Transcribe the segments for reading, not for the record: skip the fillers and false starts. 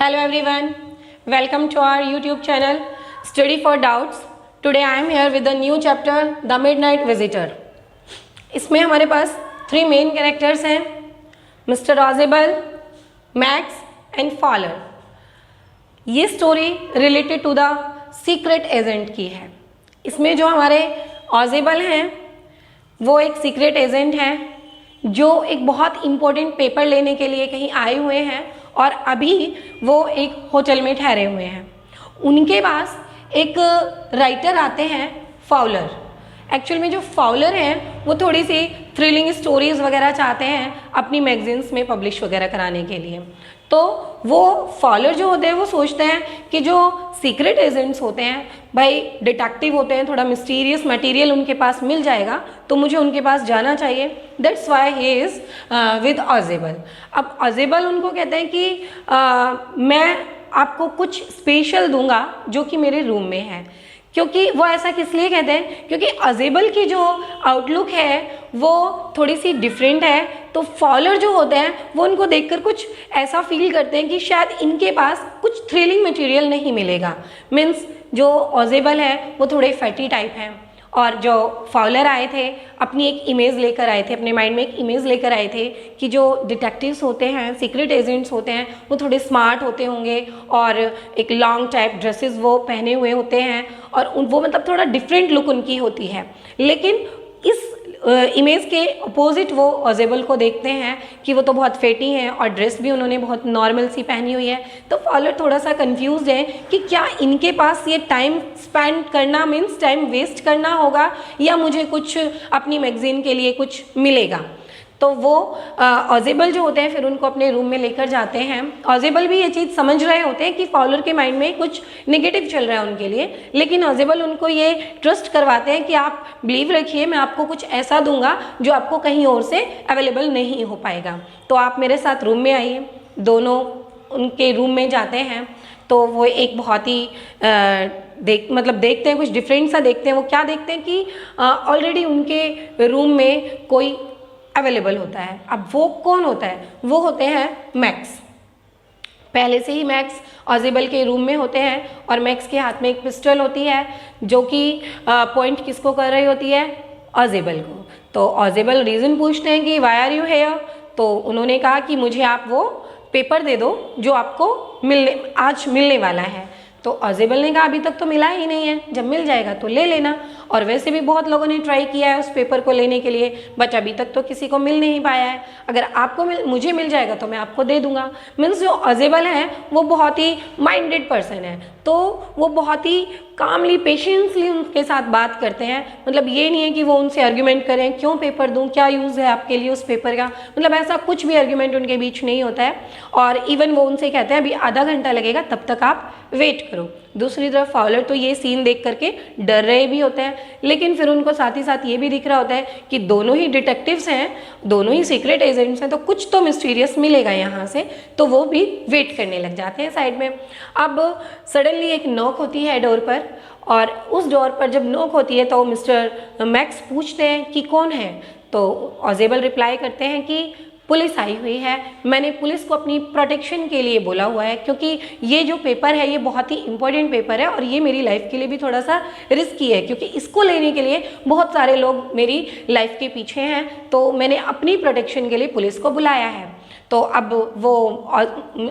Hello everyone, welcome to our YouTube channel Study for Doubts. Today I am here with the new chapter The Midnight Visitor. इसमें हमारे पास 3 main characters हैं, mister Ausable, Max and Fowler. ये story related to the secret agent की है. इसमें जो हमारे ऑजेबल हैं वो एक सीक्रेट एजेंट हैं जो एक बहुत इम्पोर्टेंट पेपर लेने के लिए कहीं आए हुए हैं और अभी वो एक होटल में ठहरे हुए हैं. उनके पास एक राइटर आते हैं, फाउलर. एक्चुअल में जो फाउलर हैं वो थोड़ी सी थ्रिलिंग स्टोरीज वगैरह चाहते हैं अपनी मैगजीन्स में पब्लिश वगैरह कराने के लिए. तो वो फाउलर जो होते हैं वो सोचते हैं कि जो सीक्रेट एजेंट्स होते हैं, भाई डिटेक्टिव होते हैं, थोड़ा मिस्टीरियस मटेरियल उनके पास मिल जाएगा तो मुझे उनके पास जाना चाहिए. That's why he is with ऑजेबल. अब ऑजेबल उनको कहते हैं कि मैं आपको कुछ स्पेशल दूंगा जो कि मेरे रूम में है. क्योंकि वो ऐसा किस लिए कहते हैं, क्योंकि ऑजेबल की जो आउटलुक है वो थोड़ी सी डिफरेंट है. तो फॉलोअर जो होते हैं वो उनको देखकर कुछ ऐसा फील करते हैं कि शायद इनके पास कुछ थ्रिलिंग मटेरियल नहीं मिलेगा. मीन्स जो ऑजेबल है वो थोड़े फैटी टाइप हैं और जो फाउलर आए थे अपनी एक इमेज लेकर आए थे, अपने माइंड में एक इमेज लेकर आए थे कि जो डिटेक्टिव्स होते हैं, सीक्रेट एजेंट्स होते हैं, वो थोड़े स्मार्ट होते होंगे और एक लॉन्ग टाइप ड्रेसेस वो पहने हुए होते हैं और वो मतलब थोड़ा डिफरेंट लुक उनकी होती है. लेकिन इस इमेज के अपोजिट वो ऑजेबल को देखते हैं कि वो तो बहुत फेटी हैं और ड्रेस भी उन्होंने बहुत नॉर्मल सी पहनी हुई है. तो फॉलोअर थोड़ा सा कंफ्यूज है कि क्या इनके पास ये टाइम स्पेंड करना मीन्स टाइम वेस्ट करना होगा या मुझे कुछ अपनी मैगजीन के लिए कुछ मिलेगा. तो वो ऑजेबल जो होते हैं फिर उनको अपने रूम में लेकर जाते हैं. ऑजेबल भी ये चीज़ समझ रहे होते हैं कि फॉलोअर के माइंड में कुछ नेगेटिव चल रहा है उनके लिए, लेकिन ऑजेबल उनको ये ट्रस्ट करवाते हैं कि आप बिलीव रखिए, मैं आपको कुछ ऐसा दूंगा जो आपको कहीं और से अवेलेबल नहीं हो पाएगा. तो आप मेरे साथ रूम में आइए. दोनों उनके रूम में जाते हैं तो वो एक बहुत ही देखते हैं, कुछ डिफरेंट सा देखते हैं. वो क्या देखते हैं कि ऑलरेडी उनके रूम में कोई अवेलेबल होता है. अब वो कौन होता है, वो होते हैं मैक्स. पहले से ही मैक्स ऑजेबल के रूम में होते हैं और मैक्स के हाथ में एक पिस्टल होती है जो कि पॉइंट किसको कर रही होती है, ऑजेबल को. तो ऑजेबल रीज़न पूछते हैं कि वाई आर यू हेयर. तो उन्होंने कहा कि मुझे आप वो पेपर दे दो जो आपको आज मिलने वाला है. तो ऑजेबल ने कहा अभी तक तो मिला ही नहीं है, जब मिल जाएगा तो ले लेना. और वैसे भी बहुत लोगों ने ट्राई किया है उस पेपर को लेने के लिए, बट अभी तक तो किसी को मिल नहीं पाया है. अगर आपको मुझे मिल जाएगा तो मैं आपको दे दूंगा. मीन्स जो ऑजेबल है वो बहुत ही माइंडेड पर्सन है, तो वो बहुत ही कामली पेशेंसली उनके साथ बात करते हैं. मतलब ये नहीं है कि वो उनसे आर्ग्यूमेंट करें, क्यों पेपर दूं, क्या यूज़ है आपके लिए उस पेपर का. मतलब ऐसा कुछ भी आर्ग्यूमेंट उनके बीच नहीं होता है. और इवन वो उनसे कहते हैं अभी आधा घंटा लगेगा, तब तक आप वेट करो. दूसरी तरफ फाउलर तो ये सीन देख करके डर रहे भी होते हैं, लेकिन फिर उनको साथ ही साथ ये भी दिख रहा होता है कि दोनों ही डिटेक्टिव्स हैं, दोनों ही सीक्रेट एजेंट्स हैं, तो कुछ तो मिस्टीरियस मिलेगा यहाँ से. तो वो भी वेट करने लग जाते हैं साइड में. अब सडनली एक नॉक होती है डोर पर और उस डोर पर जब नॉक होती है तो मिस्टर मैक्स पूछते हैं कि कौन है. तो ऑजेबल रिप्लाई करते हैं कि पुलिस आई हुई है, मैंने पुलिस को अपनी प्रोटेक्शन के लिए बोला हुआ है क्योंकि ये जो पेपर है ये बहुत ही इंपॉर्टेंट पेपर है और ये मेरी लाइफ के लिए भी थोड़ा सा रिस्की है क्योंकि इसको लेने के लिए बहुत सारे लोग मेरी लाइफ के पीछे हैं. तो मैंने अपनी प्रोटेक्शन के लिए पुलिस को बुलाया है. तो अब वो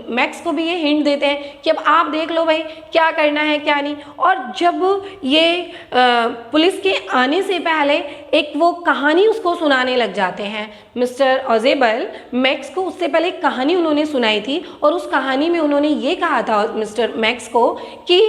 मैक्स को भी ये हिंट देते हैं कि अब आप देख लो भाई क्या करना है क्या नहीं. और जब ये पुलिस के आने से पहले एक वो कहानी उसको सुनाने लग जाते हैं. मिस्टर ऑजेबल मैक्स को उससे पहले एक कहानी उन्होंने सुनाई थी और उस कहानी में उन्होंने ये कहा था मिस्टर मैक्स को कि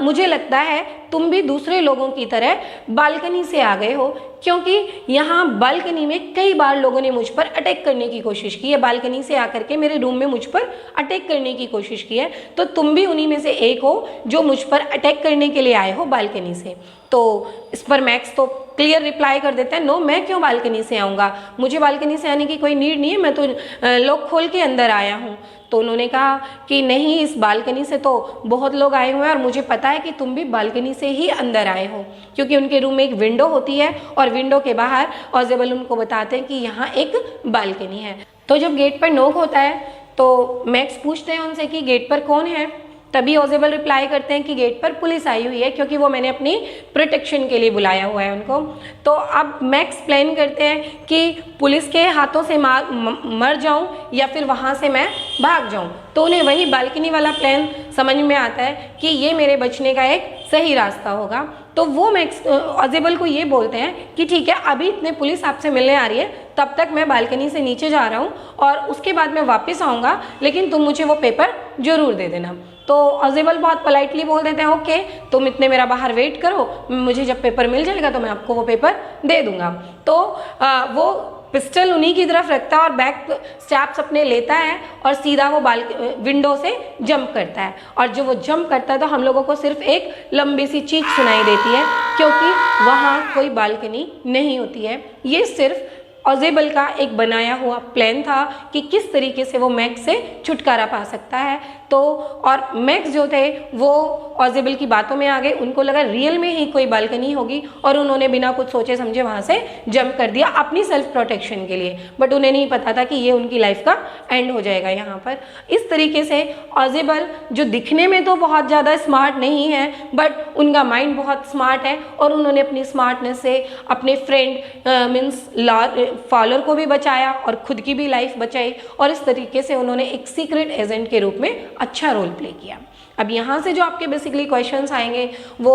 मुझे लगता है तुम भी दूसरे लोगों की तरह बालकनी से आ गए हो, क्योंकि यहाँ बालकनी में कई बार लोगों ने मुझ पर अटैक करने की कोशिश की है, बालकनी से आकर के मेरे रूम में मुझ पर अटैक करने की कोशिश की है. तो तुम भी उन्हीं में से एक हो जो मुझ पर अटैक करने के लिए आए हो बालकनी से. तो इस पर मैक्स तो क्लियर रिप्लाई कर देता है, नो मैं क्यों बालकनी से आऊँगा, मुझे बालकनी से आने की कोई नीड नहीं है, मैं तो लॉक खोल के अंदर आया हूँ. तो उन्होंने कहा कि नहीं, इस बालकनी से तो बहुत लोग आए हुए हैं और मुझे पता है कि तुम भी बालकनी से ही अंदर आए हो, क्योंकि उनके रूम में एक विंडो होती है और विंडो के बाहर ऑजेबल उनको बताते हैं कि यहाँ एक बालकनी है. तो जब गेट पर नॉक होता है तो मैक्स पूछते हैं उनसे कि गेट पर कौन है, तभी ऑजेबल रिप्लाई करते हैं कि गेट पर पुलिस आई हुई है, क्योंकि वो मैंने अपनी प्रोटेक्शन के लिए बुलाया हुआ है उनको। तो अब मैक्स प्लान करते हैं कि पुलिस के हाथों से मर जाऊं या फिर वहाँ से मैं भाग जाऊं। तो उन्हें वही बालकनी वाला प्लान समझ में आता है कि ये मेरे बचने का एक सही रास्ता होगा। तो वो मैक्स ऑजेबल को ये बोलते हैं कि ठीक है, अभी इतने पुलिस आपसे मिलने आ रही है, तब तक मैं बालकनी से नीचे जा रहा हूँ और उसके बाद मैं वापस आऊँगा, लेकिन तुम मुझे वो पेपर जरूर दे देना। तो ऑजेबल बहुत पोलाइटली बोल देते हैं ओके, तुम इतने मेरा बाहर वेट करो, मुझे जब पेपर मिल जाएगा तो मैं आपको वो पेपर दे दूंगा। तो वो पिस्टल उन्हीं की तरफ रखता है और बैक स्ट्रैप्स अपने लेता है और सीधा वो विंडो से जंप करता है। और जब वो जंप करता है तो हम लोगों को सिर्फ एक लंबी सी चीख सुनाई देती है, क्योंकि वहाँ कोई बालकनी नहीं होती है। ये सिर्फ ऑजेबल का एक बनाया हुआ प्लान था कि किस तरीके से वो मैक्स से छुटकारा पा सकता है। तो और मैक्स जो थे वो ऑजेबल की बातों में आ गए, उनको लगा रियल में ही कोई बालकनी होगी और उन्होंने बिना कुछ सोचे समझे वहाँ से जंप कर दिया अपनी सेल्फ प्रोटेक्शन के लिए। बट उन्हें नहीं पता था कि ये उनकी लाइफ का एंड हो जाएगा यहाँ पर। इस तरीके से ऑजेबल जो दिखने में तो बहुत ज़्यादा स्मार्ट नहीं है, बट उनका माइंड बहुत स्मार्ट है और उन्होंने अपनी स्मार्टनेस से अपने फ्रेंड मीन्स फॉलोअर को भी बचाया और खुद की भी लाइफ बचाई, और इस तरीके से उन्होंने एक सीक्रेट एजेंट के रूप में अच्छा रोल प्ले किया। अब यहाँ से जो आपके बेसिकली क्वेश्चंस आएंगे वो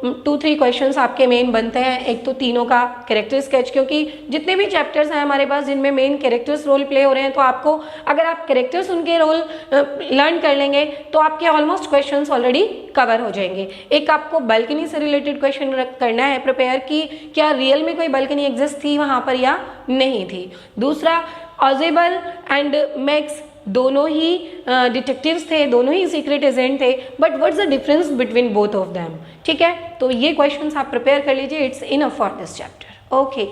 2-3 क्वेश्चंस आपके मेन बनते हैं। एक तो तीनों का कैरेक्टर स्केच, क्योंकि जितने भी चैप्टर्स हैं हमारे पास जिनमें मेन कैरेक्टर्स रोल प्ले हो रहे हैं, तो आपको अगर आप कैरेक्टर्स उनके रोल लर्न कर लेंगे तो आपके ऑलमोस्ट क्वेश्चंस ऑलरेडी कवर हो जाएंगे। एक आपको बालकनी से रिलेटेड क्वेश्चन करना है प्रिपेयर कि क्या रियल में कोई बालकनी एग्जिस्ट थी वहाँ पर या नहीं थी। दूसरा, ऑजेबल एंड मैक्स दोनों ही डिटेक्टिव्स थे, दोनों ही सीक्रेट एजेंट थे, but what's the difference between both of them. ठीक है, तो ये क्वेश्चंस आप प्रिपेयर कर लीजिए, it's enough for this chapter. Okay.